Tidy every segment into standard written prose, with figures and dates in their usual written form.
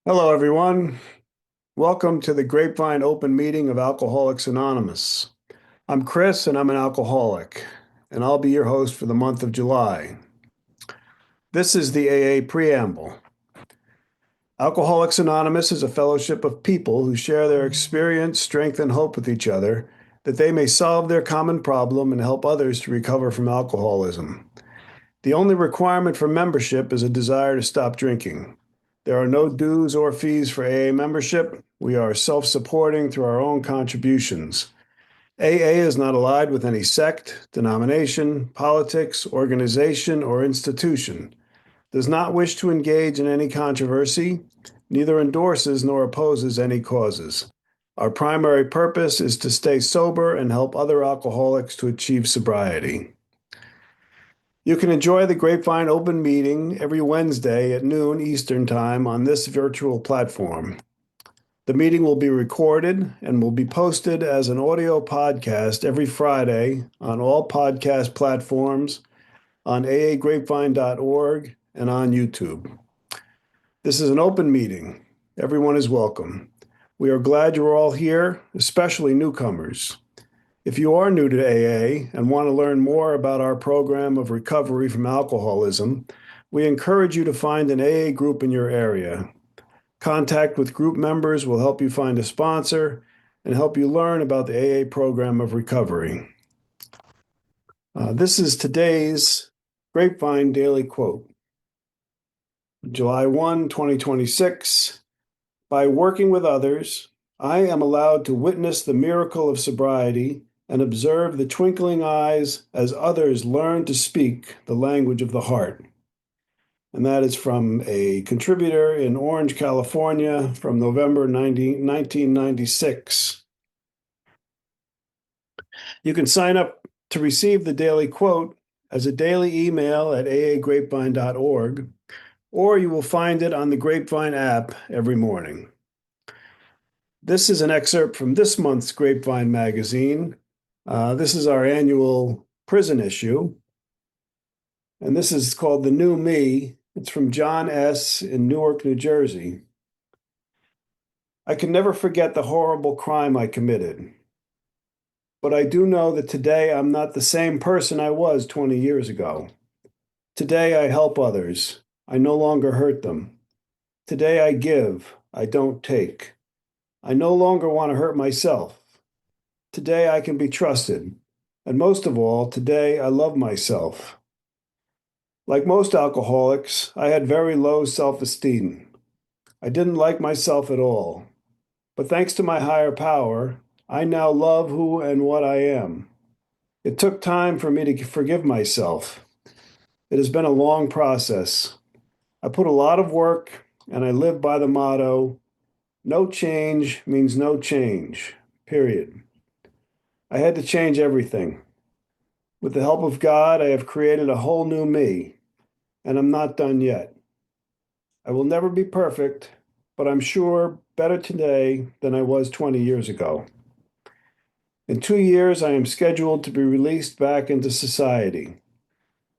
Hello, everyone. Welcome to the Grapevine Open Meeting of Alcoholics Anonymous. I'm Chris, and I'm an alcoholic, and I'll be your host for the month of July. This is the AA Preamble. Alcoholics Anonymous is a fellowship of people who share their experience, strength, and hope with each other that they may solve their common problem and help others to recover from alcoholism. The only requirement for membership is a desire to stop drinking. There are no dues or fees for AA membership. We are self-supporting through our own contributions. AA is not allied with any sect, denomination, politics, organization, or institution, does not wish to engage in any controversy, neither endorses nor opposes any causes. Our primary purpose is to stay sober and help other alcoholics to achieve sobriety. You can enjoy the Grapevine Open Meeting every Wednesday at noon Eastern Time on this virtual platform. The meeting will be recorded and will be posted as an audio podcast every Friday on all podcast platforms, on aagrapevine.org, and on YouTube. This is an open meeting. Everyone is welcome. We are glad you're all here, especially newcomers. If you are new to AA and want to learn more about our program of recovery from alcoholism, we encourage you to find an AA group in your area. Contact with group members will help you find a sponsor and help you learn about the AA program of recovery. This is today's Grapevine Daily Quote. July 1, 2026. By working with others, I am allowed to witness the miracle of sobriety and observe the twinkling eyes as others learn to speak the language of the heart. And that is from a contributor in Orange, California from November 1996. You can sign up to receive the daily quote as a daily email at aagrapevine.org, or you will find it on the Grapevine app every morning. This is an excerpt from this month's Grapevine magazine. This is our annual prison issue, and this is called The New Me. It's from John S. in Newark, New Jersey. I can never forget the horrible crime I committed, but I do know that today I'm not the same person I was 20 years ago. Today I help others. I no longer hurt them. Today I give. I don't take. I no longer want to hurt myself. Today I can be trusted. And most of all, today I love myself. Like most alcoholics, I had very low self-esteem. I didn't like myself at all. But thanks to my higher power, I now love who and what I am. It took time for me to forgive myself. It has been a long process. I put a lot of work, and I live by the motto, no change means no change, period. I had to change everything. With the help of God, I have created a whole new me, and I'm not done yet. I will never be perfect, but I'm sure better today than I was 20 years ago. In 2 years, I am scheduled to be released back into society.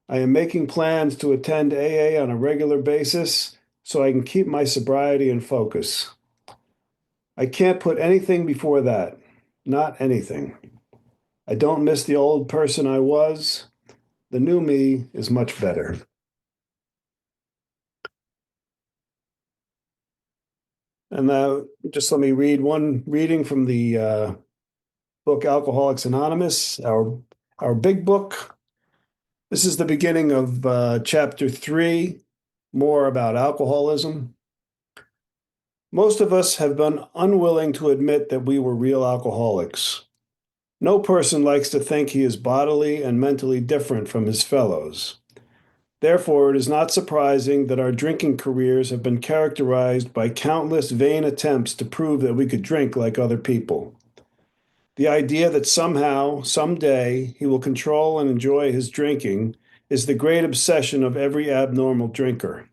I am making plans to attend AA on a regular basis so I can keep my sobriety and focus. I can't put anything before that, not anything. I don't miss the old person I was. The new me is much better. And now, just let me read one reading from the book Alcoholics Anonymous, our big book. This is the beginning of chapter 3, more about alcoholism. Most of us have been unwilling to admit that we were real alcoholics. No person likes to think he is bodily and mentally different from his fellows. Therefore, it is not surprising that our drinking careers have been characterized by countless vain attempts to prove that we could drink like other people. The idea that somehow, someday, he will control and enjoy his drinking is the great obsession of every abnormal drinker.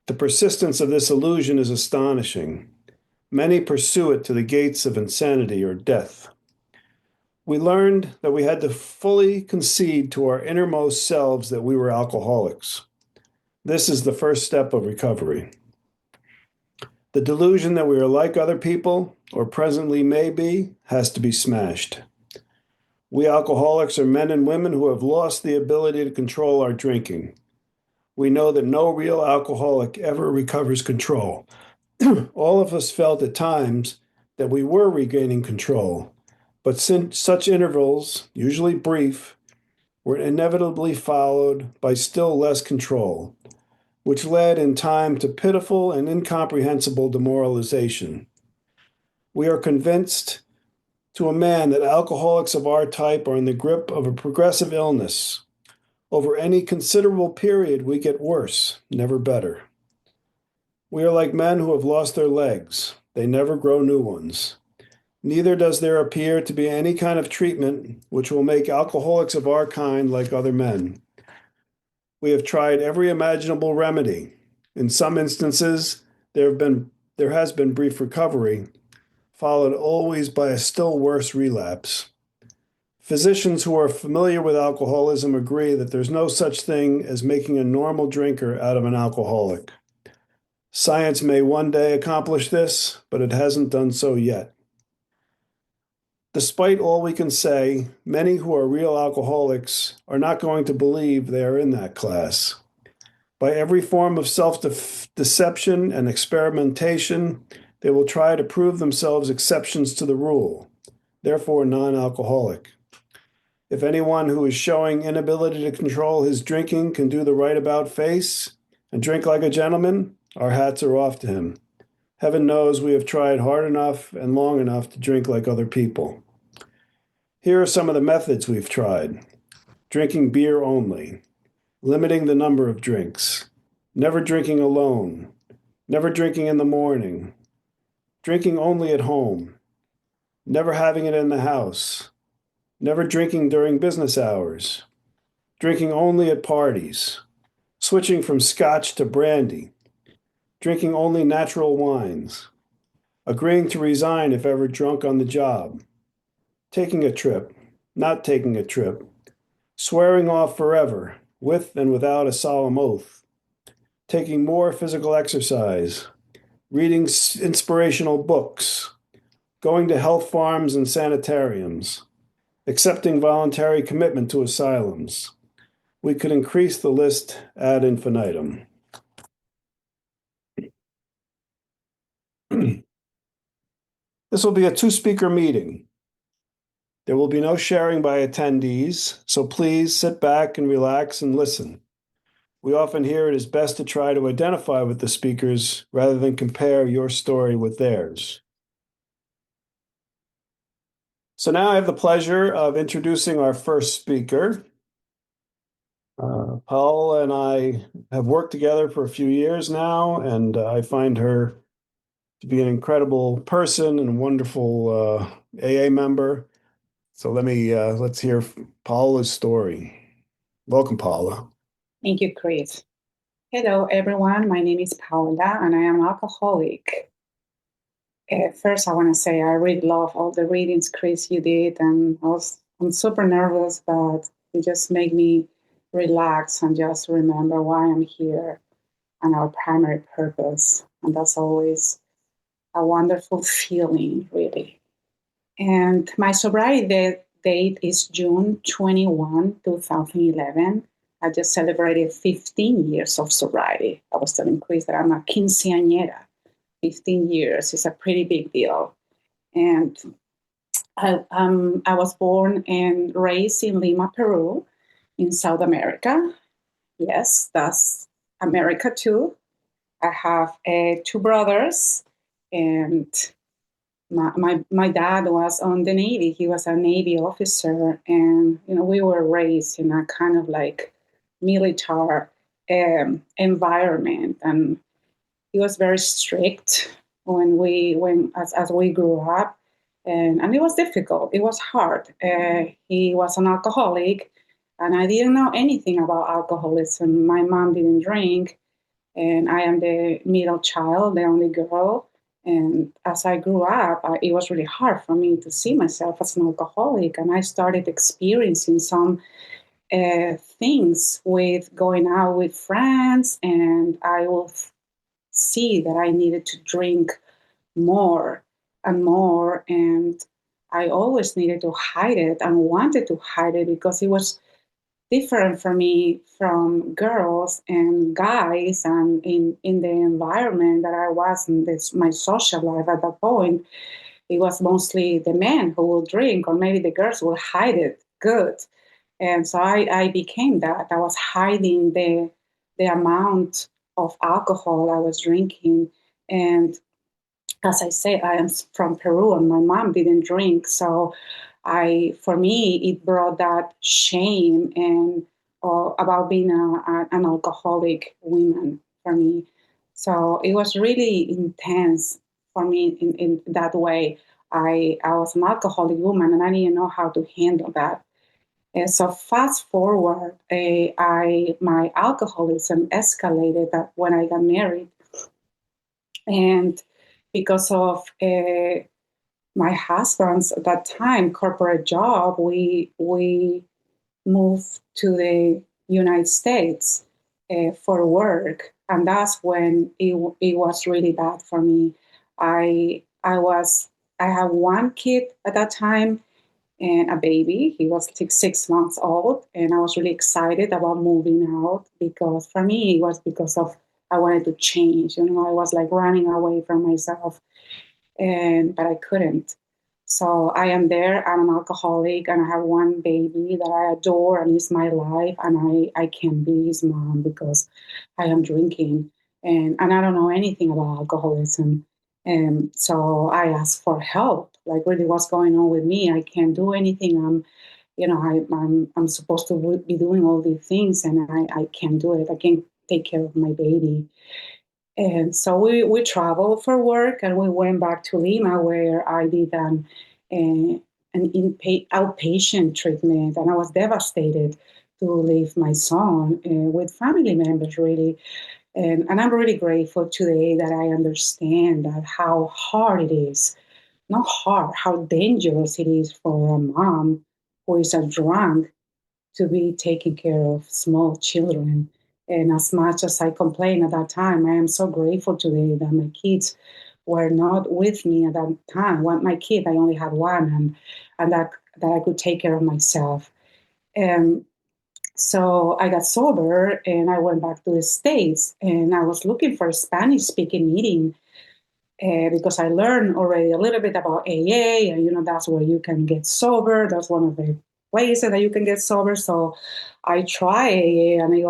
The persistence of this illusion is astonishing. Many pursue it to the gates of insanity or death. We learned that we had to fully concede to our innermost selves that we were alcoholics. This is the first step of recovery. The delusion that we are like other people, or presently may be, has to be smashed. We alcoholics are men and women who have lost the ability to control our drinking. We know that no real alcoholic ever recovers control. All of us felt at times that we were regaining control, but since such intervals, usually brief, were inevitably followed by still less control, which led in time to pitiful and incomprehensible demoralization. We are convinced to a man that alcoholics of our type are in the grip of a progressive illness. Over any considerable period, we get worse, never better. We are like men who have lost their legs. They never grow new ones. Neither does there appear to be any kind of treatment which will make alcoholics of our kind like other men. We have tried every imaginable remedy. In some instances, there has been brief recovery, followed always by a still worse relapse. Physicians who are familiar with alcoholism agree that there's no such thing as making a normal drinker out of an alcoholic. Science may one day accomplish this, but it hasn't done so yet. Despite all we can say, many who are real alcoholics are not going to believe they are in that class. By every form of self-deception and experimentation, they will try to prove themselves exceptions to the rule, therefore non-alcoholic. If anyone who is showing inability to control his drinking can do the right about face and drink like a gentleman, our hats are off to him. Heaven knows we have tried hard enough and long enough to drink like other people. Here are some of the methods we've tried. Drinking beer only, limiting the number of drinks, never drinking alone, never drinking in the morning, drinking only at home, never having it in the house, never drinking during business hours, drinking only at parties, switching from scotch to brandy, drinking only natural wines, agreeing to resign if ever drunk on the job, taking a trip, not taking a trip, swearing off forever, with and without a solemn oath, taking more physical exercise, reading inspirational books, going to health farms and sanitariums, accepting voluntary commitment to asylums. We could increase the list ad infinitum. This will be a two-speaker meeting. There will be no sharing by attendees, so please sit back and relax and listen. We often hear it is best to try to identify with the speakers rather than compare your story with theirs. So now I have the pleasure of introducing our first speaker. Paolo and I have worked together for a few years now, and I find her to be an incredible person and a wonderful AA member. So let's hear Paula's story. Welcome, Paula. Thank you, Chris. Hello, everyone. My name is Paola, and I am an alcoholic. First, I want to say I really love all the readings, Chris, you did, and I'm super nervous, but it just made me relax and just remember why I'm here and our primary purpose. And that's always a wonderful feeling, really. And my sobriety date is June 21, 2011. I just celebrated 15 years of sobriety. I was telling Chris that I'm a quinceañera. 15 years is a pretty big deal. And I was born and raised in Lima, Peru, in South America. Yes, that's America too. I have two brothers, and my dad was on the Navy. He was a Navy officer, and we were raised in a kind of like military environment, and he was very strict as we grew up, and it was difficult. It was hard. He was an alcoholic, and I didn't know anything about alcoholism. My mom didn't drink, and I am the middle child, the only girl. And as I grew up, it was really hard for me to see myself as an alcoholic, and I started experiencing some things with going out with friends, and I will see that I needed to drink more and more. And I always needed to hide it and wanted to hide it because it was different for me from girls and guys, and in the environment that I was in this my social life at that point. It was mostly the men who will drink, or maybe the girls will hide it good. And so I became that. I was hiding the amount of alcohol I was drinking. And as I said, I am from Peru, and my mom didn't drink. So for me, it brought that shame and about being an alcoholic woman for me. So it was really intense for me in that way. I was an alcoholic woman, and I didn't know how to handle that. So fast forward, my alcoholism escalated that when I got married, and because of my husband's at that time corporate job, we moved to the United States for work, and that's when it was really bad for me. I had one kid at that time and a baby. He was like 6 months old, and I was really excited about moving out because for me it was because of I wanted to change. I was like running away from myself, and but I couldn't. So I am there. I'm an alcoholic, and I have one baby that I adore, and it's my life, and I can't be his mom because I am drinking, and I don't know anything about alcoholism. And so I asked for help, like really what's going on with me. I can't do anything. I'm supposed to be doing all these things, and I can't do it. I can't take care of my baby. And so we traveled for work, and we went back to Lima where I did outpatient treatment, and I was devastated to leave my son with family members really. And I'm really grateful today that I understand that how hard it is, not hard, how dangerous it is for a mom who is a drunk to be taking care of small children. And as much as I complained at that time, I am so grateful today that my kids were not with me at that time. My kid, I only had one, and that I could take care of myself. And so I got sober, and I went back to the States, and I was looking for a Spanish speaking meeting because I learned already a little bit about AA, and that's where you can get sober. That's one of the places that you can get sober. So I tried AA, and it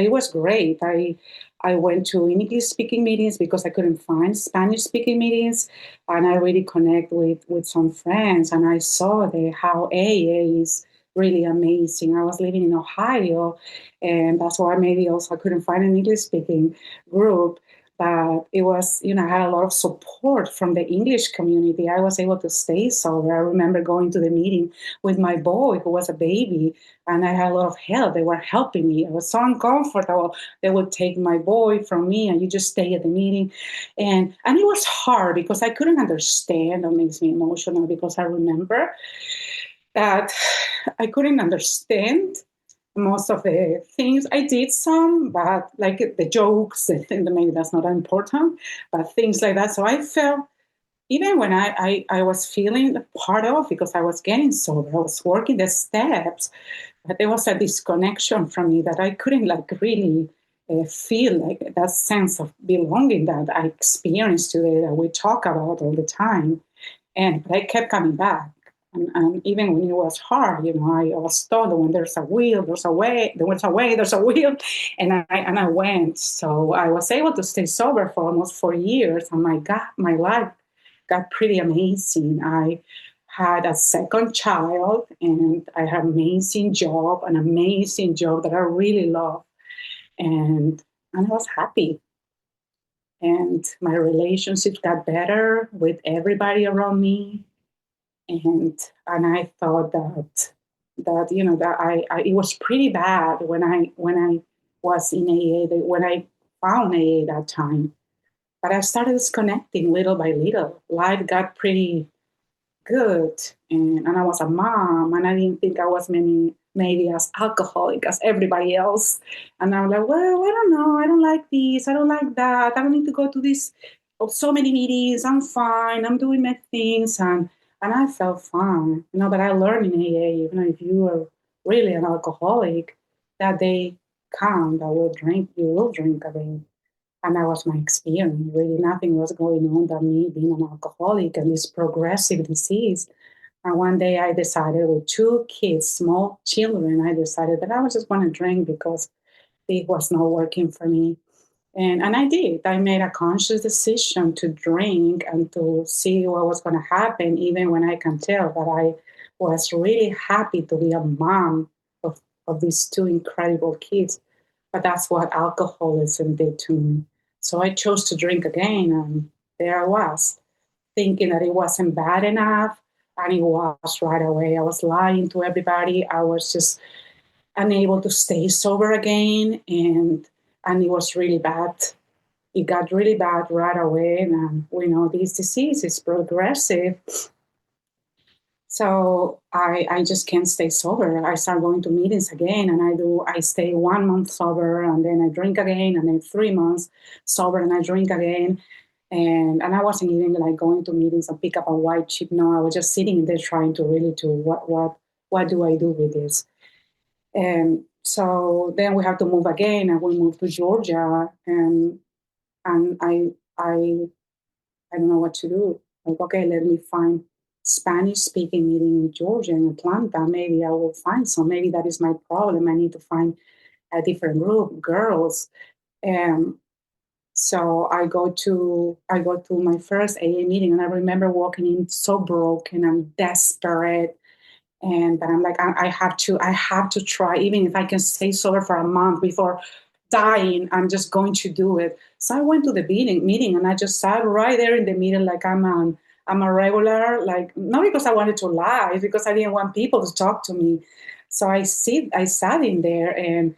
was great. I went to English speaking meetings because I couldn't find Spanish speaking meetings, and I really connect with some friends, and I saw how AA is really amazing. I was living in Ohio, and that's why maybe also I couldn't find an English speaking group, but it was, I had a lot of support from the English community. I was able to stay sober. I remember going to the meeting with my boy who was a baby, and I had a lot of help. They were helping me. I was so uncomfortable. They would take my boy from me, and you just stay at the meeting. And it was hard because I couldn't understand. That makes me emotional because I remember that I couldn't understand most of the things. I did some, but like the jokes, and maybe that's not important, but things like that. So I felt, even when I was feeling part of, because I was getting sober, I was working the steps, but there was a disconnection from me that I couldn't like really feel like that sense of belonging that I experienced today, that we talk about all the time. But I kept coming back. And even when it was hard, I was told when there's a will, there's a way, there's a way, there's a will. And I went. So I was able to stay sober for almost 4 years. And my life got pretty amazing. I had a second child, and I had an amazing job that I really love. And I was happy. And my relationships got better with everybody around me. And I thought that it was pretty bad when I was in AA, when I found AA that time. But I started disconnecting little by little. Life got pretty good. And I was a mom, and I didn't think I was maybe as alcoholic as everybody else. And I'm like, well, I don't know. I don't like this. I don't like that. I don't need to go to this so many meetings. I'm fine. I'm doing my things. And I felt fine. But I learned in AA, if you are really an alcoholic, that they come, that you will drink again. And that was my experience. Really, nothing was going on than me being an alcoholic and this progressive disease. And one day I decided with two kids, small children, I decided that I was just going to drink because it was not working for me. And I did. I made a conscious decision to drink and to see what was going to happen, even when I can tell that I was really happy to be a mom of these two incredible kids. But that's what alcoholism did to me. So I chose to drink again, and there I was, thinking that it wasn't bad enough, and it was right away. I was lying to everybody. I was just unable to stay sober again, and it was really bad. It got really bad right away, and we know this disease is progressive. So I just can't stay sober. I start going to meetings again, and I stay 1 month sober, and then I drink again, and then 3 months sober, and I drink again. And I wasn't even like going to meetings and pick up a white chip. No, I was just sitting there trying to really to what do I do with this? And so then we have to move again, and we moved to Georgia, and I don't know what to do. Like, okay, let me find Spanish speaking meeting in Georgia, in Atlanta. Maybe I will find some. Maybe that is my problem. I need to find a different group, girls. And so I go to my first AA meeting, and I remember walking in so broken and desperate. And but I'm like, I have to try, even if I can stay sober for a month before dying, I'm just going to do it. So I went to the meeting, and I just sat right there in the meeting like I'm a regular, like not because I wanted to lie, it's because I didn't want people to talk to me. So I sat in there, and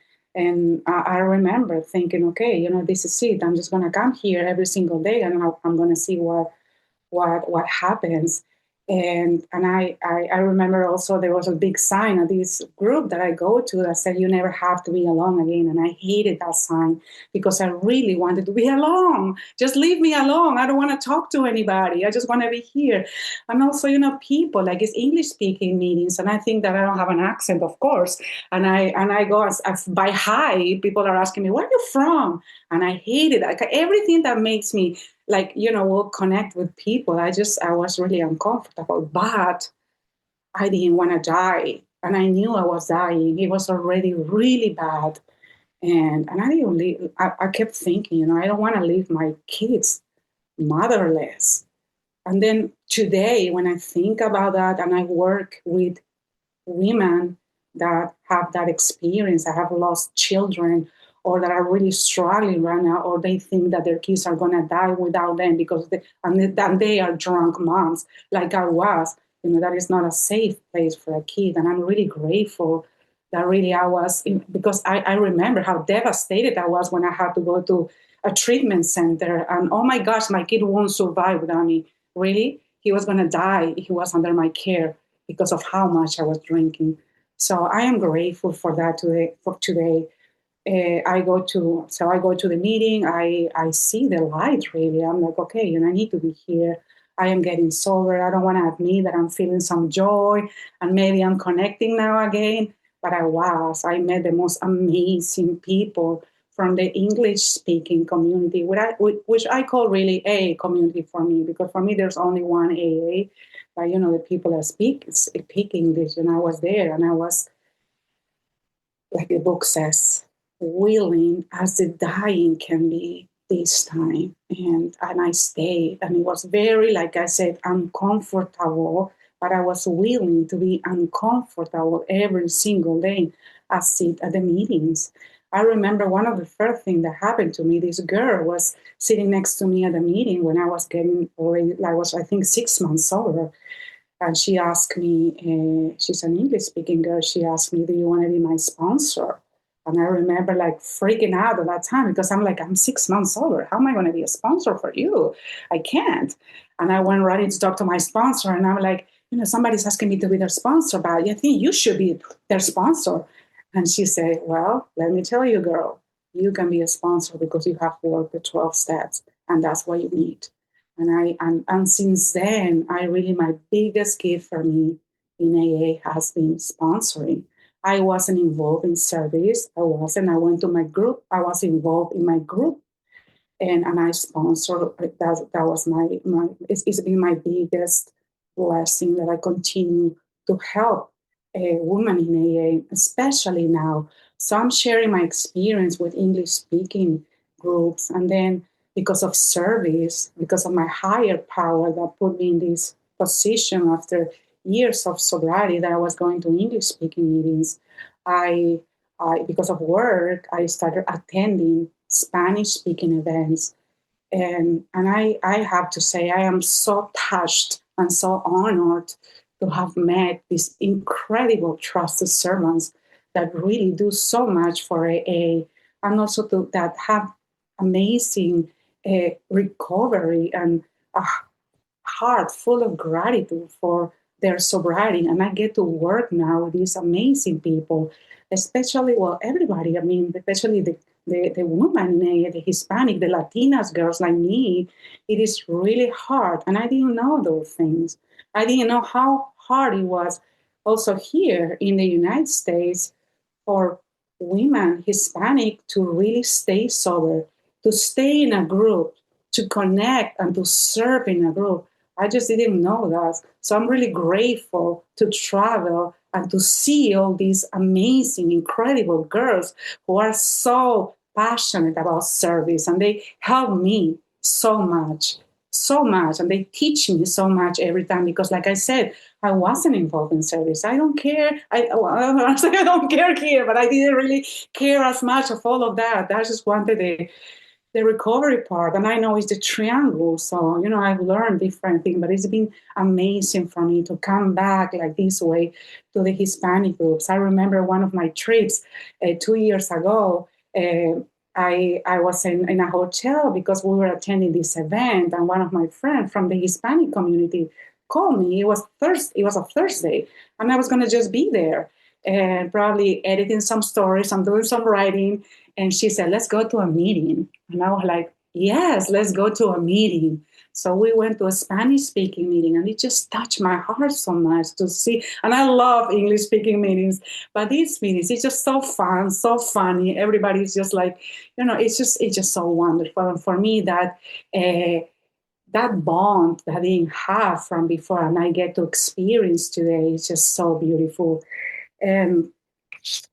I remember thinking, okay, this is it. I'm just gonna come here every single day, and I'm gonna see what happens. And I remember also there was a big sign at this group that I go to that said you never have to be alone again. And I hated that sign because I really wanted to be alone. Just leave me alone. I don't want to talk to anybody. I just want to be here. And also, people like it's English speaking meetings, and I think that I don't have an accent, of course. And I go as by hi, people are asking me, where are you from? And I hate it. Like everything that makes me will connect with people. I was really uncomfortable, but I didn't want to die. And I knew I was dying. It was already really bad. And I didn't leave. I kept thinking, I don't want to leave my kids motherless. And then today, when I think about that and I work with women that have that experience, that have lost children, or that are really struggling right now, or they think that their kids are going to die without them because they are drunk moms, like I was. That is not a safe place for a kid. And I'm really grateful that really I was, because I remember how devastated I was when I had to go to a treatment center. And oh my gosh, my kid won't survive without me. Really? He was going to die. He was under my care because of how much I was drinking. So I am grateful for that today. For today, I go to the meeting. I see the light. Really, I'm like, okay, I need to be here. I am getting sober. I don't want to admit that I'm feeling some joy, and maybe I'm connecting now again. But I met the most amazing people from the English speaking community, which I call really a community for me, because for me there's only one AA. But the people that speak English, and I was there, and I was, like the book says, willing as the dying can be this time. And I stayed, and it was very, like I said, uncomfortable, but I was willing to be uncomfortable every single day. I sit at the meetings. I remember one of the first things that happened to me, this girl was sitting next to me at the meeting when I was getting already, I was, I think, 6 months sober. And she asked me, she's an English speaking girl. She asked me, do you want to be my sponsor? And I remember like freaking out at that time, because I'm like, I'm 6 months older. How am I going to be a sponsor for you? I can't. And I went running to talk to my sponsor, and I'm like, somebody's asking me to be their sponsor, but I think you should be their sponsor. And she said, well, let me tell you, girl, you can be a sponsor because you have worked the 12 steps, and that's what you need. And since then, my biggest gift for me in AA has been sponsoring. I wasn't involved in service. I went to my group. I was involved in my group, and I sponsor. That was it's been my biggest blessing that I continue to help a woman in AA, especially now. So I'm sharing my experience with English speaking groups, and then because of service, because of my higher power that put me in this position after years of sobriety, that I was going to English speaking meetings. I because of work, I started attending Spanish speaking events. And I have to say, I am so touched and so honored to have met these incredible trusted servants that really do so much for AA, and also that have amazing recovery and a heart full of gratitude for their sobriety. And I get to work now with these amazing people, especially, well, everybody. I mean, especially the woman, the Hispanic, the Latinas girls like me. It is really hard. And I didn't know those things. I didn't know how hard it was also here in the United States for women, Hispanic, to really stay sober, to stay in a group, to connect and to serve in a group. I just didn't know that. So I'm really grateful to travel and to see all these amazing, incredible girls who are so passionate about service, and they help me so much, so much. And they teach me so much every time because, like I said, I wasn't involved in service. I don't care. I don't care here, but I didn't really care as much of all of that. I just wanted the recovery part. And I know it's the triangle. So, I've learned different things, but it's been amazing for me to come back like this way to the Hispanic groups. I remember one of my trips 2 years ago. I was in a hotel because we were attending this event, and one of my friends from the Hispanic community called me. It was a Thursday, and I was going to just be there and probably editing some stories. I'm doing some writing, and she said, "Let's go to a meeting." And I was like, "Yes, let's go to a meeting." So we went to a Spanish speaking meeting, and it just touched my heart so much to see. And I love English speaking meetings, but these meetings, it's just so fun, so funny. Everybody's just like, it's just so wonderful. And for me, that bond that I didn't have from before, and I get to experience today, is just so beautiful. And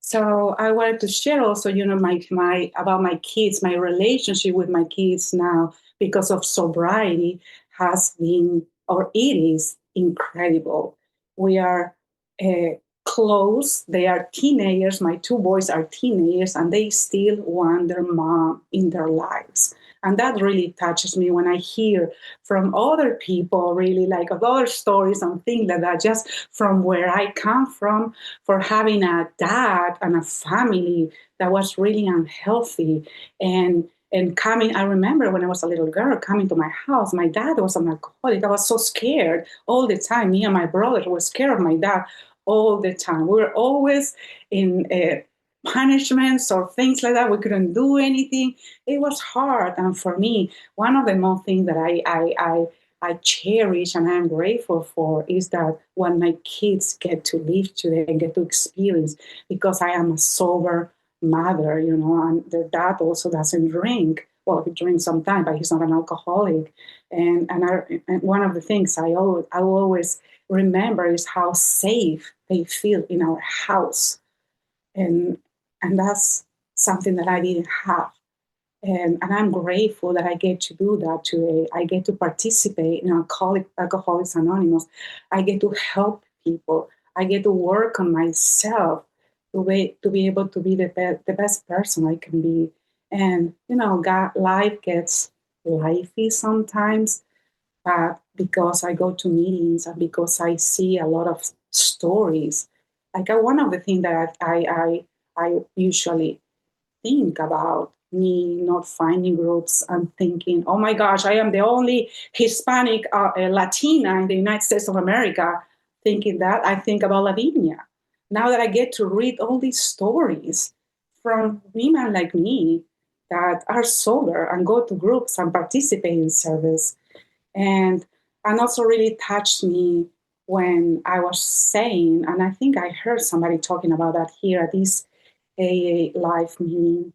so I wanted to share also, my about my kids, my relationship with my kids now because of sobriety has been, or it is, incredible. We are uh, close. They are teenagers. My two boys are teenagers, and they still want their mom in their lives. And that really touches me when I hear from other people, really, like other stories and things like that, just from where I come from, for having a dad and a family that was really unhealthy. And coming, I remember when I was a little girl coming to my house, my dad was an alcoholic. I was so scared all the time. Me and my brother were scared of my dad all the time. We were always in punishments or things like that. We couldn't do anything. It was hard. And for me, one of the most things that I cherish and I'm grateful for is that when my kids get to live today and get to experience, because I am a sober mother, and their dad also doesn't drink. Well, he drinks sometimes, but he's not an alcoholic. And one of the things I always remember is how safe they feel in our house. And that's something that I didn't have. And I'm grateful that I get to do that today. I get to participate in Alcoholics Anonymous. I get to help people. I get to work on myself to be able to be the best person I can be. And, life gets lifey sometimes, but because I go to meetings and because I see a lot of stories, like one of the things that I usually think about me not finding groups and thinking, oh my gosh, I am the only Hispanic Latina in the United States of America. thinking that, I think about Lavinia. Now that I get to read all these stories from women like me that are sober and go to groups and participate in service. And also really touched me when I was saying, and I think I heard somebody talking about that here at this AA live meeting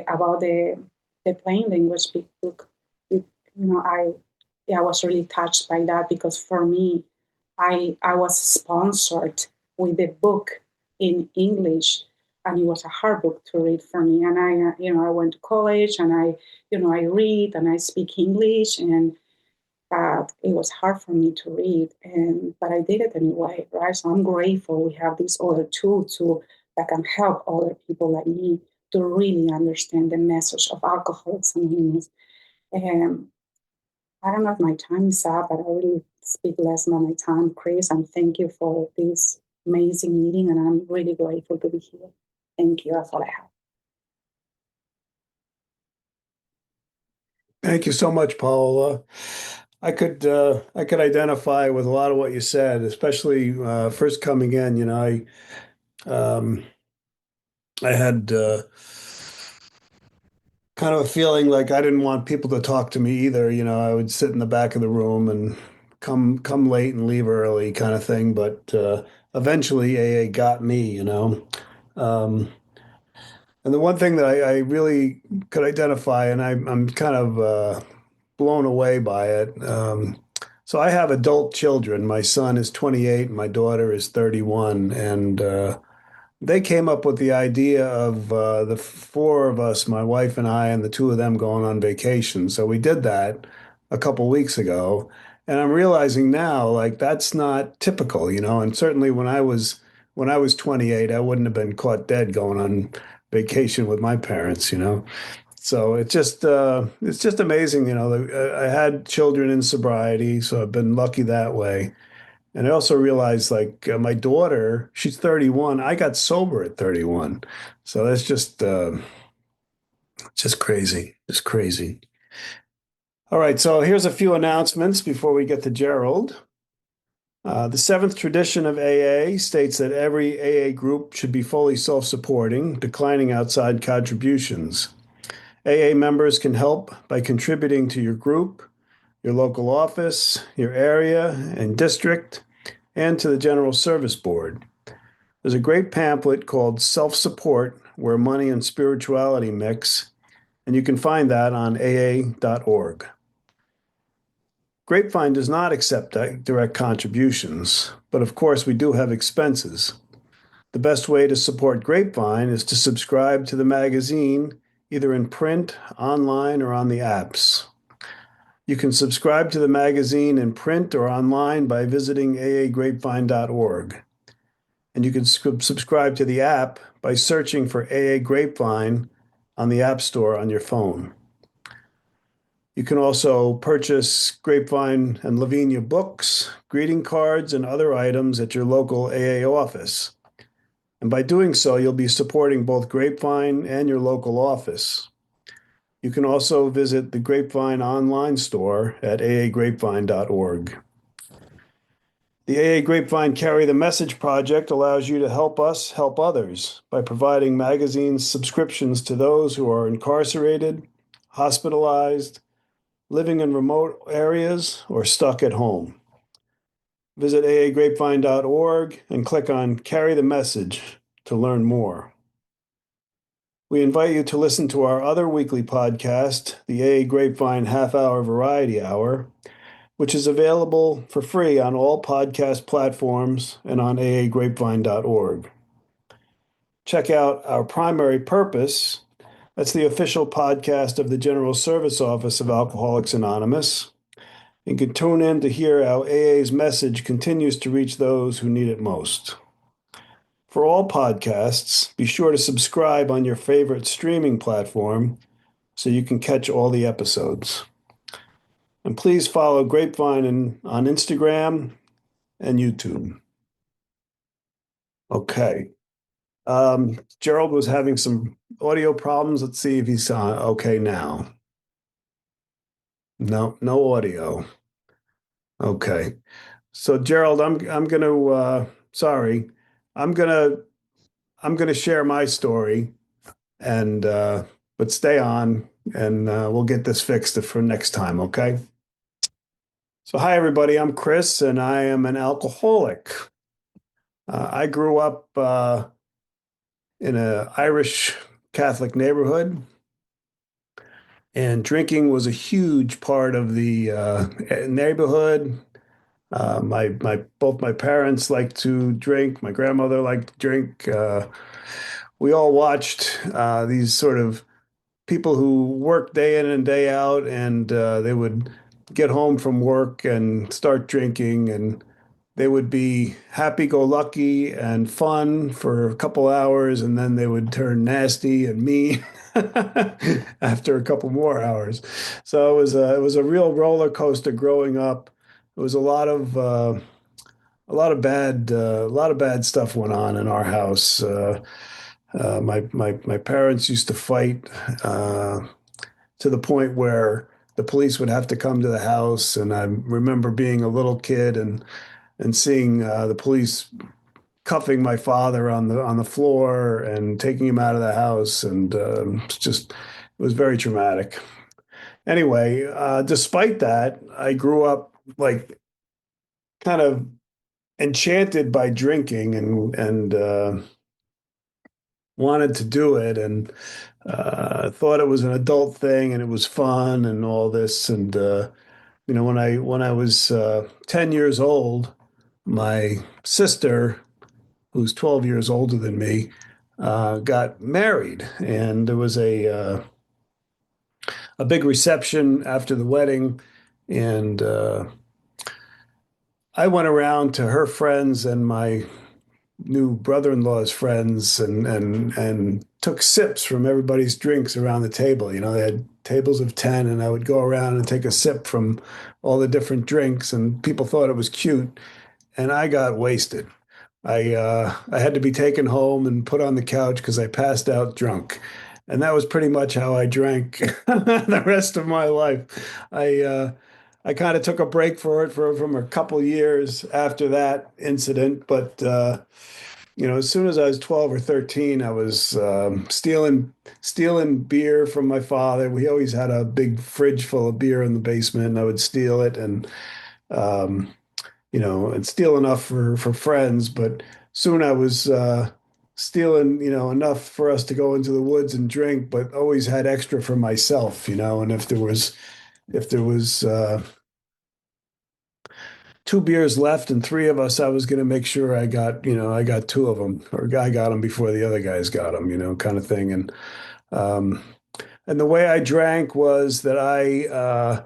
about the plain language book. I was really touched by that because for me, I was sponsored with the book in English, and it was a hard book to read for me. And I went to college, and I read and I speak English, and it was hard for me to read, but I did it anyway, right? So I'm grateful we have this other tool that can help other people like me to really understand the message of Alcoholics Anonymous. And I don't know if my time is up, but I really speak less about my time, Chris, and thank you for this amazing meeting, and I'm really grateful to be here. Thank you. That's all I have. Thank you so much, Paola. I could identify with a lot of what you said, especially first coming in. I had kind of a feeling like I didn't want people to talk to me either. I would sit in the back of the room and come late and leave early, kind of thing. But eventually, AA got me. Um, and the one thing that I really could identify, and I'm kind of blown away by it. So I have adult children. My son is 28, and my daughter is 31, and they came up with the idea of the four of us, my wife and I, and the two of them going on vacation. So we did that a couple weeks ago, and I'm realizing now, like that's not typical. And certainly when I was 28, I wouldn't have been caught dead going on vacation with my parents. So it's just amazing. I had children in sobriety, so I've been lucky that way. And I also realized, like my daughter, she's 31. I got sober at 31, so that's just crazy, just crazy. All right, so here's a few announcements before we get to Gerald. The seventh tradition of AA states that every AA group should be fully self-supporting, declining outside contributions. AA members can help by contributing to your group, your local office, your area and district, and to the General Service Board. There's a great pamphlet called Self-Support, Where Money and Spirituality Mix, and you can find that on aa.org. Grapevine does not accept direct contributions, but of course we do have expenses. The best way to support Grapevine is to subscribe to the magazine, either in print, online, or on the apps. You can subscribe to the magazine in print or online by visiting aagrapevine.org. And you can subscribe to the app by searching for AA Grapevine on the App Store on your phone. You can also purchase Grapevine and Lavinia books, greeting cards, and other items at your local AA office. And by doing so, you'll be supporting both Grapevine and your local office. You can also visit the Grapevine online store at aagrapevine.org. The AA Grapevine Carry the Message project allows you to help us help others by providing magazine subscriptions to those who are incarcerated, hospitalized, living in remote areas, or stuck at home. Visit aagrapevine.org and click on Carry the Message to learn more. We invite you to listen to our other weekly podcast, the AA Grapevine Half Hour Variety Hour, which is available for free on all podcast platforms and on aagrapevine.org. Check out Our Primary Purpose. That's the official podcast of the General Service Office of Alcoholics Anonymous. You can tune in to hear how AA's message continues to reach those who need it most. For all podcasts, be sure to subscribe on your favorite streaming platform so you can catch all the episodes. And please follow Grapevine on Instagram and YouTube. Okay. Gerald was having some audio problems. Let's see if he's okay now. No, no audio. Okay. So Gerald, I'm gonna sorry, I'm gonna I'm gonna share my story and but stay on and we'll get this fixed for next time, okay? So hi everybody, I'm Chris and I am an alcoholic. I grew up in an Irish Catholic neighborhood, and drinking was a huge part of the neighborhood. My both my parents liked to drink. My grandmother liked to drink. We all watched these sort of people who worked day in and day out, and they would get home from work and start drinking, and they would be happy-go-lucky and fun for a couple hours, and then they would turn nasty and mean after a couple more hours. So it was a real roller coaster growing up. It was a lot of bad stuff went on in our house. My parents used to fight to the point where the police would have to come to the house, and I remember being a little kid and seeing the police cuffing my father on the floor and taking him out of the house, and it was very traumatic. Anyway, despite that, I grew up like kind of enchanted by drinking and wanted to do it and thought it was an adult thing and it was fun and all this. And when I was 10 years old, my sister, who's 12 years older than me, got married, and there was a big reception after the wedding, and I went around to her friends and my new brother-in-law's friends and took sips from everybody's drinks around the table. You know, they had tables of 10, and I would go around and take a sip from all the different drinks, and people thought it was cute, and I got wasted. I had to be taken home and put on the couch because I passed out drunk. And that was pretty much how I drank the rest of my life. I kind of took a break from a couple years after that incident, but as soon as I was 12 or 13, I was stealing beer from my father. We always had a big fridge full of beer in the basement, and I would steal it um, and steal enough for friends. But soon I was stealing, enough for us to go into the woods and drink, but always had extra for myself, And if there was two beers left and three of us, I was going to make sure I got two of them, or I got them before the other guys got them, kind of thing. Um, and the way I drank was that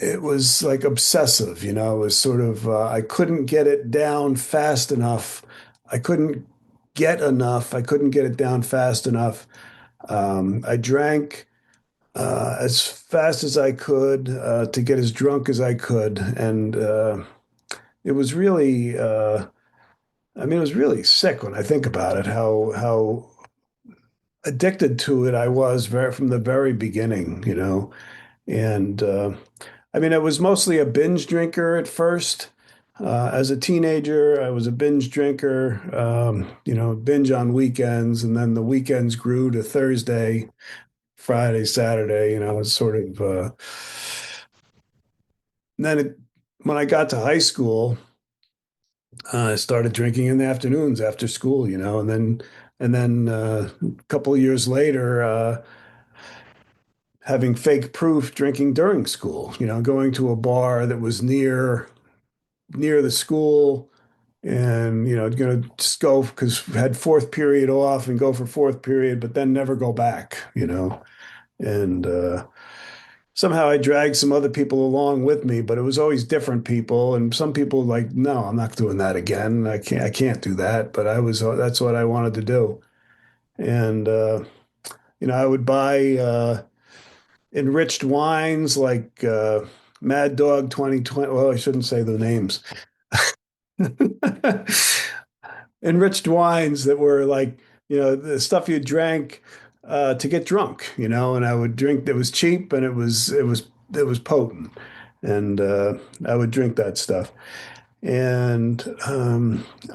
it was like obsessive, It was sort of, I couldn't get it down fast enough. I couldn't get enough. I couldn't get it down fast enough. I drank as fast as I could to get as drunk as I could. And it was really, it was really sick when I think about it, how addicted to it I was from the very beginning. And it was mostly a binge drinker at first. As a teenager, I was a binge drinker, binge on weekends, and then the weekends grew to Thursday, Friday, Saturday, it's sort of, then when I got to high school, I started drinking in the afternoons after school, and then a couple of years later, having fake proof drinking during school, going to a bar that was near the school and gonna just go because had fourth period off and go for fourth period, but then never go back, and somehow I dragged some other people along with me, but it was always different people, and some people like, no, I'm not doing that again. I can't do that, but that's what I wanted to do. And I would buy enriched wines like Mad Dog 2020. Well, I shouldn't say the names. Enriched wines that were like, the stuff you drank to get drunk, and I would drink that was cheap and it was potent. and I would drink that stuff. And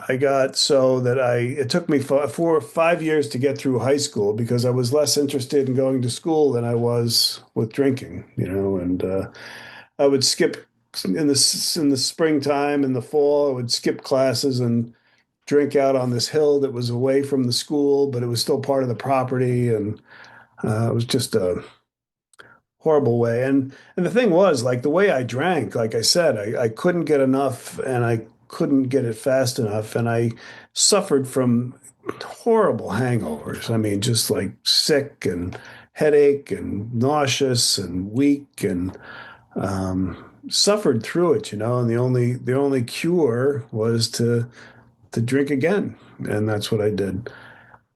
I got so that it took me 4 or 5 years to get through high school because I was less interested in going to school than I was with drinking, and I would skip in the springtime, in the fall, I would skip classes and drink out on this hill that was away from the school, but it was still part of the property, and it was just a horrible way. And the thing was, like the way I drank, like I said, I couldn't get enough, and I couldn't get it fast enough, and I suffered from horrible hangovers. I mean, just like sick and headache and nauseous and weak, and suffered through it, and the only cure was to drink again, and that's what I did.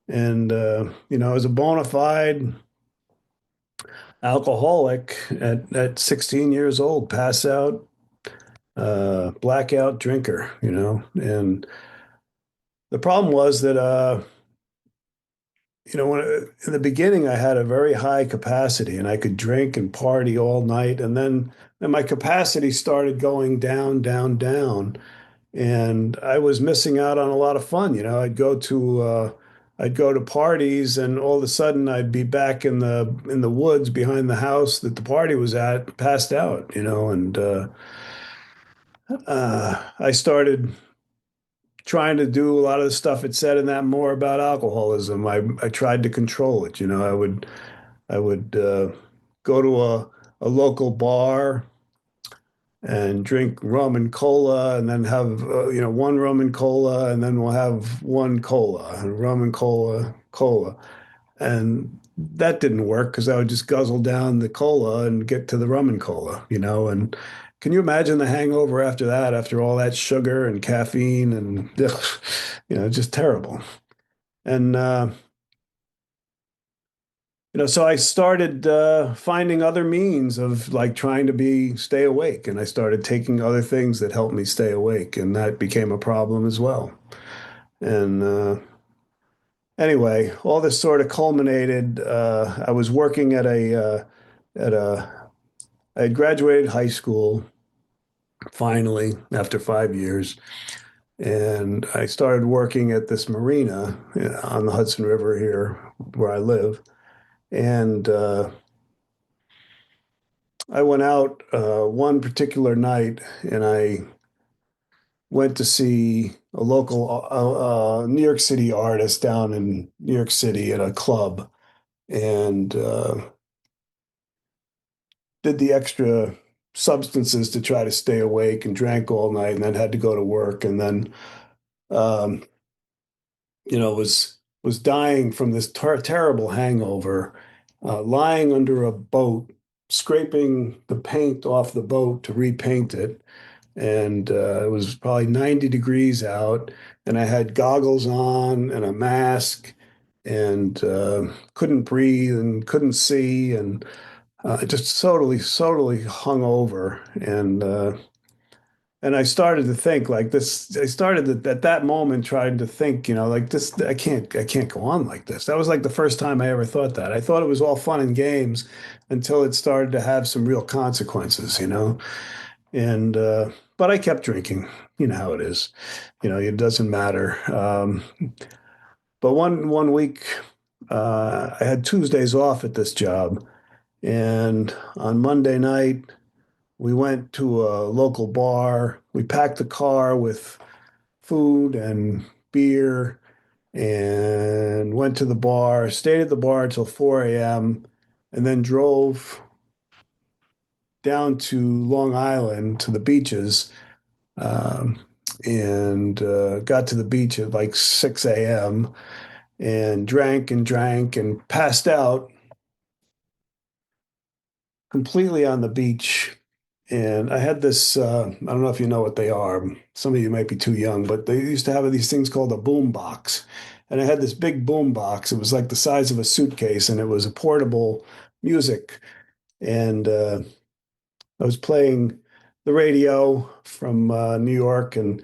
And I was a bona fide alcoholic at 16 years old, pass out, blackout drinker, and the problem was that when in the beginning I had a very high capacity and I could drink and party all night, and then my capacity started going down, down, down, and I was missing out on a lot of fun. I'd go to parties, and all of a sudden I'd be back in the woods behind the house that the party was at, passed out. And I started trying to do a lot of the stuff it said in that more about alcoholism. I tried to control it. I would go to a local bar and drink rum and cola, and then have one rum and cola, and then we'll have one cola, and rum and cola, and that didn't work because I would just guzzle down the cola and get to the rum and cola, and can you imagine the hangover after that, after all that sugar and caffeine and ugh, just terrible. And so I started finding other means of like trying to stay awake, and I started taking other things that helped me stay awake, and that became a problem as well. And anyway, all this sort of culminated. I was working at a I had graduated high school finally after 5 years, and I started working at this marina on the Hudson River here where I live, and I went out one particular night and I went to see a local New York City artist down in New York City at a club, and did the extra substances to try to stay awake, and drank all night, and then had to go to work, and then um, was dying from this terrible hangover, lying under a boat, scraping the paint off the boat to repaint it. And it was probably 90 degrees out, and I had goggles on and a mask, and couldn't breathe and couldn't see, and just totally hung over. And I started to think like this. I started at that moment trying to think, like this. I can't go on like this. That was like the first time I ever thought that. I thought it was all fun and games until it started to have some real consequences. And but I kept drinking. You know how it is. It doesn't matter. But one week, I had Tuesdays off at this job, and on Monday night we went to a local bar. We packed the car with food and beer and went to the bar. Stayed at the bar until 4 a.m. and then drove down to Long Island to the beaches, um, and got to the beach at like 6 a.m. and drank and passed out completely on the beach. And I had this, I don't know if you know what they are. Some of you might be too young, but they used to have these things called a boom box. And I had this big boom box. It was like the size of a suitcase, and it was a portable music. And I was playing the radio from New York, and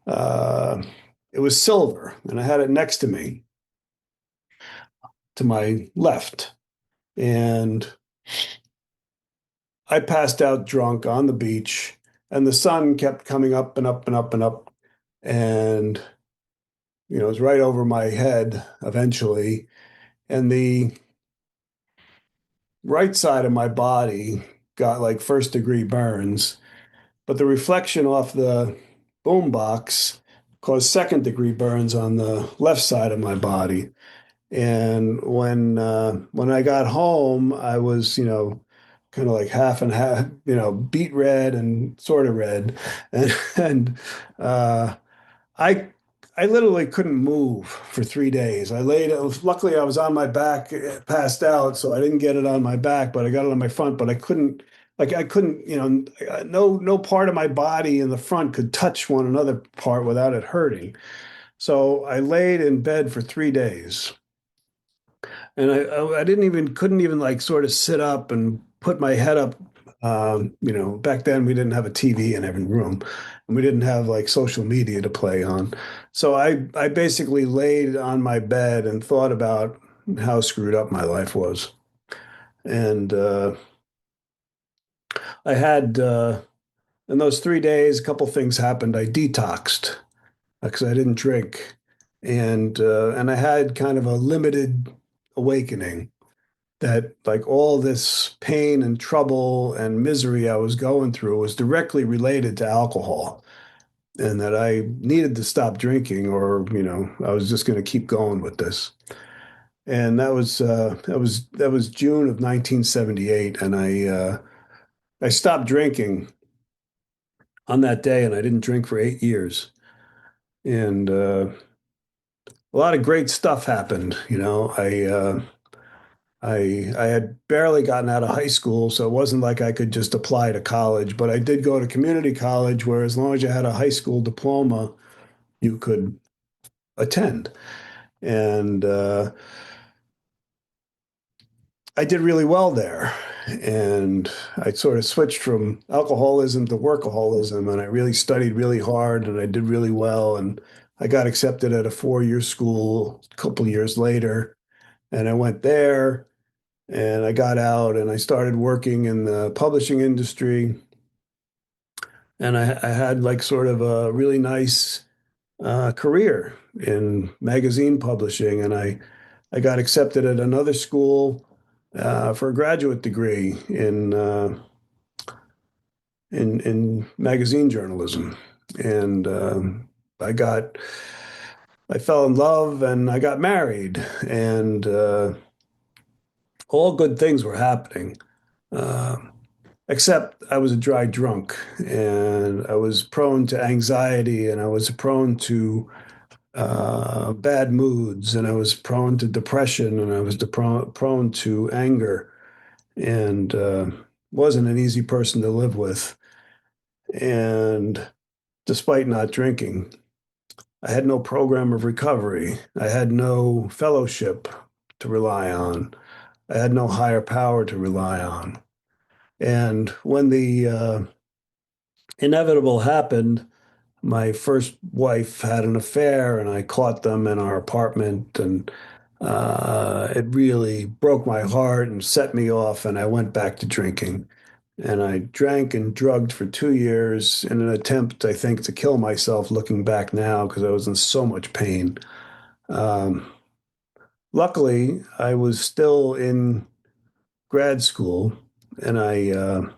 uh, it was silver, and I had it next to me, to my left. And I passed out drunk on the beach, and the sun kept coming up and up and up and up, and it was right over my head eventually, and the right side of my body got like first degree burns, but the reflection off the boom box caused second degree burns on the left side of my body. And when I got home, I was, kind of like half and half, beet red and sort of red, and uh, I I literally couldn't move for 3 days. Luckily I was on my back, passed out, so I didn't get it on my back, but I got it on my front. But I couldn't, no part of my body in the front could touch one another part without it hurting. So I laid in bed for 3 days. And I didn't even couldn't even like sort of sit up and put my head up. Back then we didn't have a TV in every room, and we didn't have like social media to play on. So I basically laid on my bed and thought about how screwed up my life was. And I had in those 3 days, a couple things happened. I detoxed because I didn't drink, and I had kind of a limited awakening that like all this pain and trouble and misery I was going through was directly related to alcohol, and that I needed to stop drinking, or I was just going to keep going with this. And that was June of 1978, and I stopped drinking on that day, and I didn't drink for 8 years. And a lot of great stuff happened. I had barely gotten out of high school, so it wasn't like I could just apply to college, but I did go to community college where as long as you had a high school diploma, you could attend. And I did really well there. And I sort of switched from alcoholism to workaholism, and I really studied really hard and I did really well. And I got accepted at a 4-year school a couple years later, and I went there. And I got out and I started working in the publishing industry. And I had like sort of a really nice career in magazine publishing. And I got accepted at another school for a graduate degree in magazine journalism. And I fell in love and I got married, and all good things were happening. Uh, Except I was a dry drunk, and I was prone to anxiety, and I was prone to bad moods, and I was prone to depression, and I was prone to anger, and wasn't an easy person to live with. And despite not drinking, I had no program of recovery. I had no fellowship to rely on. I had no higher power to rely on. And when the inevitable happened, my first wife had an affair, and I caught them in our apartment, and it really broke my heart and set me off, and I went back to drinking. And I drank and drugged for 2 years in an attempt, I think, to kill myself looking back now because I was in so much pain. Um, Luckily, I was still in grad school, and I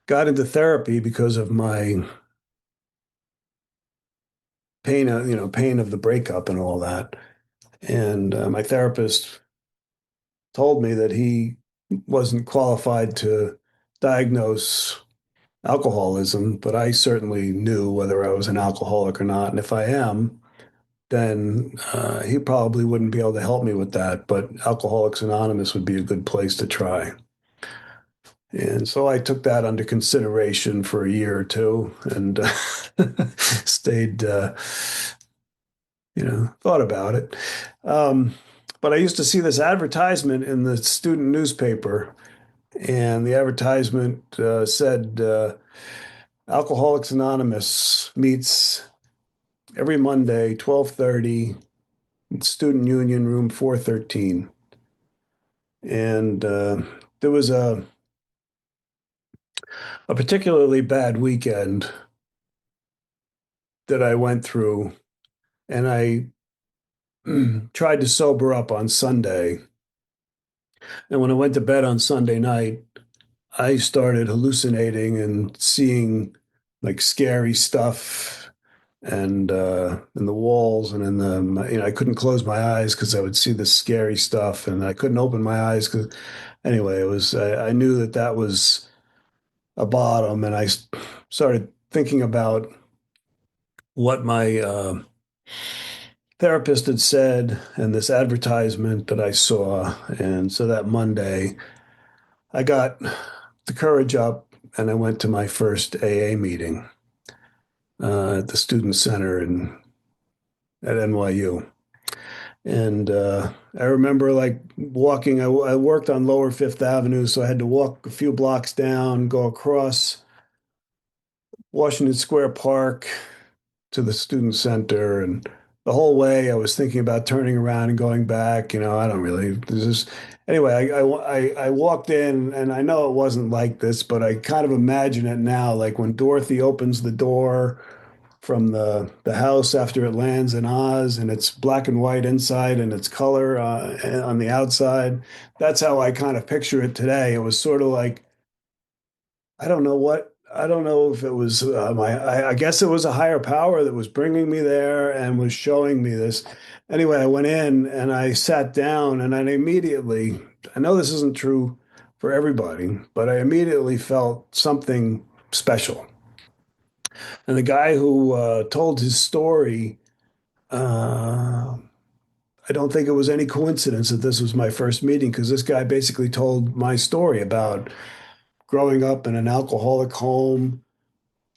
got into therapy because of my pain, pain of the breakup and all that. And my therapist told me that he wasn't qualified to diagnose alcoholism, but I certainly knew whether I was an alcoholic or not. And if I am, then he probably wouldn't be able to help me with that. But Alcoholics Anonymous would be a good place to try. And so I took that under consideration for a year or two, and stayed, thought about it. Um, but I used to see this advertisement in the student newspaper, and the advertisement said Alcoholics Anonymous meets every Monday, 12:30, Student Union Room 413. And there was a particularly bad weekend that I went through, and I tried to sober up on Sunday. And when I went to bed on Sunday night, I started hallucinating and seeing like scary stuff and in the walls and in I couldn't close my eyes because I would see this scary stuff, and I couldn't open my eyes because anyway, it was I knew that that was a bottom, and I started thinking about what my therapist had said and this advertisement that I saw. And so that Monday, I got the courage up and I went to my first AA meeting at the student center at NYU. And I remember like walking, I worked on Lower Fifth Avenue, so I had to walk a few blocks down, go across Washington Square Park to the student center. And the whole way I was thinking about turning around and going back. I don't really, this is, anyway, I walked in and I know it wasn't like this, but I kind of imagine it now, like when Dorothy opens the door from the house after it lands in Oz and it's black and white inside and it's color on the outside. That's how I kind of picture it today. It was sort of like, I don't know if it was I guess it was a higher power that was bringing me there and was showing me this. Anyway, I went in and I sat down and I immediately, I know this isn't true for everybody, but I immediately felt something special. And the guy who told his story, I don't think it was any coincidence that this was my first meeting because this guy basically told my story about growing up in an alcoholic home,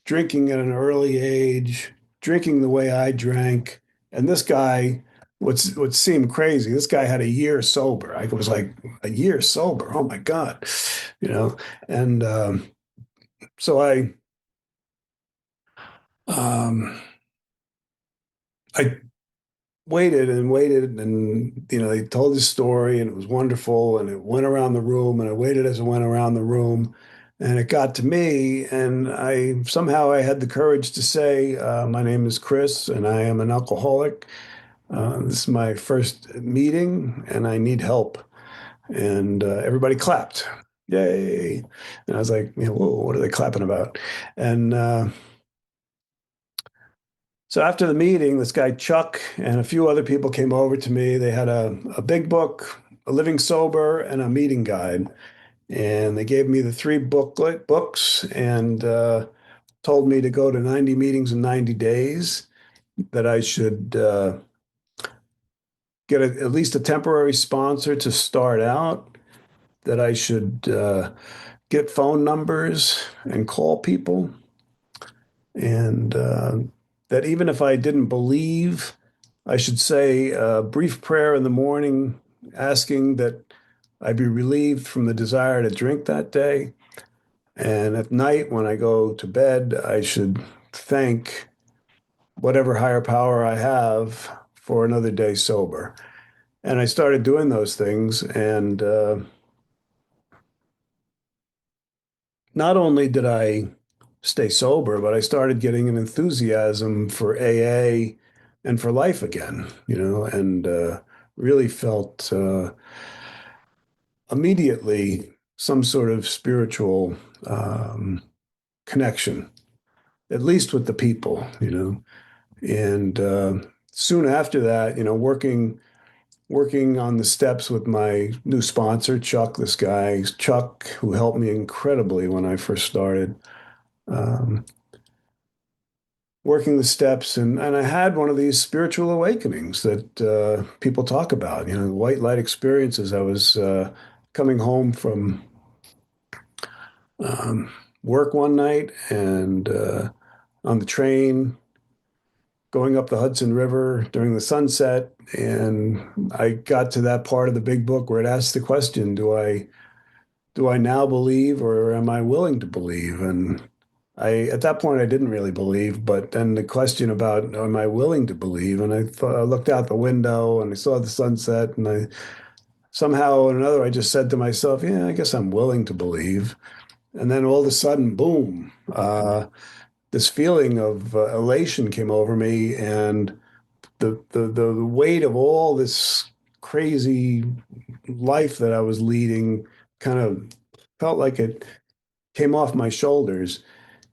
drinking at an early age, drinking the way I drank. And this guy, what seemed crazy, this guy had a year sober. I was like, a year sober. Oh my God, you know. And so um, I waited and waited, and they told his story, and it was wonderful, and it went around the room, and I waited as it went around the room. And it got to me, and I had the courage to say, "My name is Chris, and I am an alcoholic. This is my first meeting, and I need help." And everybody clapped, yay! And I was like, "Whoa, what are they clapping about?" And so after the meeting, this guy Chuck and a few other people came over to me. They had a big book, a living sober, and a meeting guide. And they gave me the three books and told me to go to 90 meetings in 90 days, that I should get at least a temporary sponsor to start out, that I should get phone numbers and call people, and that even if I didn't believe, I should say a brief prayer in the morning asking that I be relieved from the desire to drink that day. And at night, when I go to bed, I should thank whatever higher power I have for another day sober. And I started doing those things. And not only did I stay sober, but I started getting an enthusiasm for AA and for life again, and really felt immediately some sort of spiritual connection, at least with the people. And soon after that, working on the steps with my new sponsor, Chuck, this guy, Chuck, who helped me incredibly when I first started, um, working the steps. And I had one of these spiritual awakenings that people talk about, white light experiences. I was coming home from um, work one night and on the train going up the Hudson River during the sunset. And I got to that part of the big book where it asks the question, do I now believe or am I willing to believe? And at that point, I didn't really believe, but then the question about, am I willing to believe? And I looked out the window and I saw the sunset and I somehow or another, I just said to myself, yeah, I guess I'm willing to believe. And then all of a sudden, boom, this feeling of elation came over me, and the weight of all this crazy life that I was leading kind of felt like it came off my shoulders,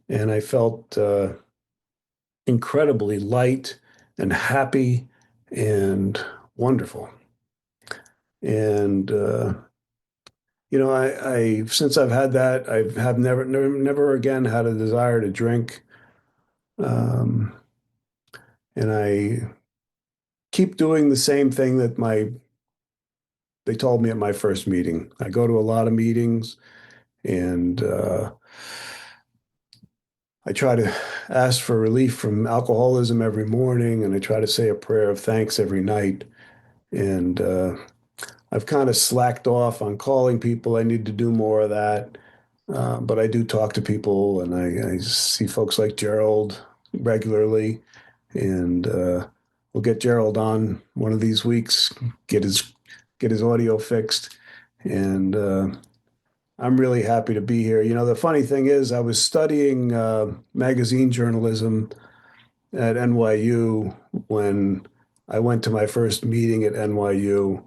and I felt incredibly light and happy and wonderful. And I since I've had that, I have never again had a desire to drink. Um, and I keep doing the same thing that they told me at my first meeting. I go to a lot of meetings, and I try to ask for relief from alcoholism every morning, and I try to say a prayer of thanks every night. And I've kind of slacked off on calling people. I need to do more of that. But I do talk to people, and I see folks like Gerald regularly, and we'll get Gerald on one of these weeks, get his get his audio fixed, and I'm really happy to be here. You know, the funny thing is, I was studying magazine journalism at NYU when I went to my first meeting at NYU.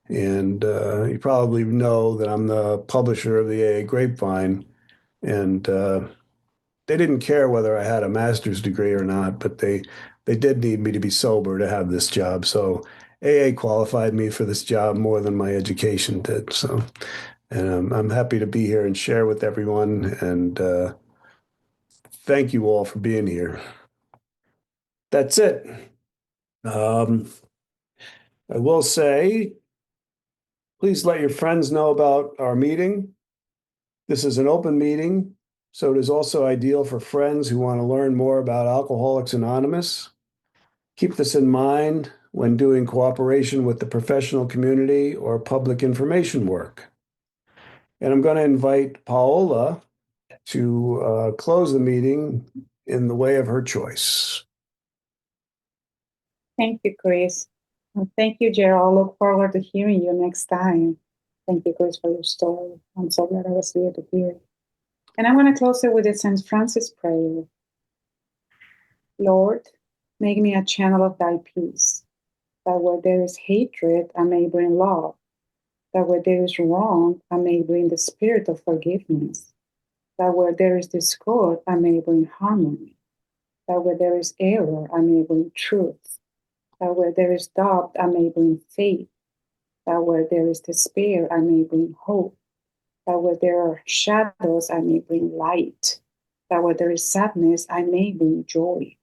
And you probably know that I'm the publisher of the AA Grapevine. And they didn't care whether I had a master's degree or not, but they did need me to be sober to have this job. So AA qualified me for this job more than my education did. So, and I'm happy to be here and share with everyone. And thank you all for being here. That's it. Um, I will say, please let your friends know about our meeting. This is an open meeting, so it is also ideal for friends who want to learn more about Alcoholics Anonymous. Keep this in mind when doing cooperation with the professional community or public information work. And I'm going to invite Paola to close the meeting in the way of her choice. Thank you, Chris. And thank you, Gerald. I look forward to hearing you next time. Thank you, Chris, for your story. I'm so glad I was here to hear it. And I want to close it with the St. Francis prayer. Lord, make me a channel of thy peace, that where there is hatred, I may bring love, that where there is wrong, I may bring the spirit of forgiveness, that where there is discord, I may bring harmony, that where there is error, I may bring truth, that where there is doubt, I may bring faith, that where there is despair, I may bring hope, that where there are shadows, I may bring light, that where there is sadness, I may bring joy.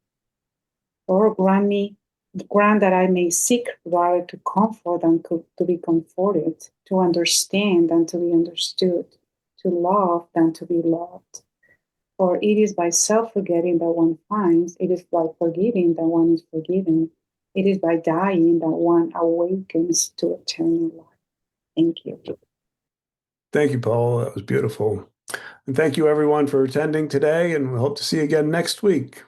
Lord, grant that I may seek rather to comfort than to be comforted, to understand than to be understood, to love than to be loved. For it is by self-forgetting that one finds, it is by forgiving that one is forgiven, it is by dying that one awakens to eternal life. Thank you. Thank you, Paul. That was beautiful. And thank you, everyone, for attending today, and we hope to see you again next week.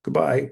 Goodbye.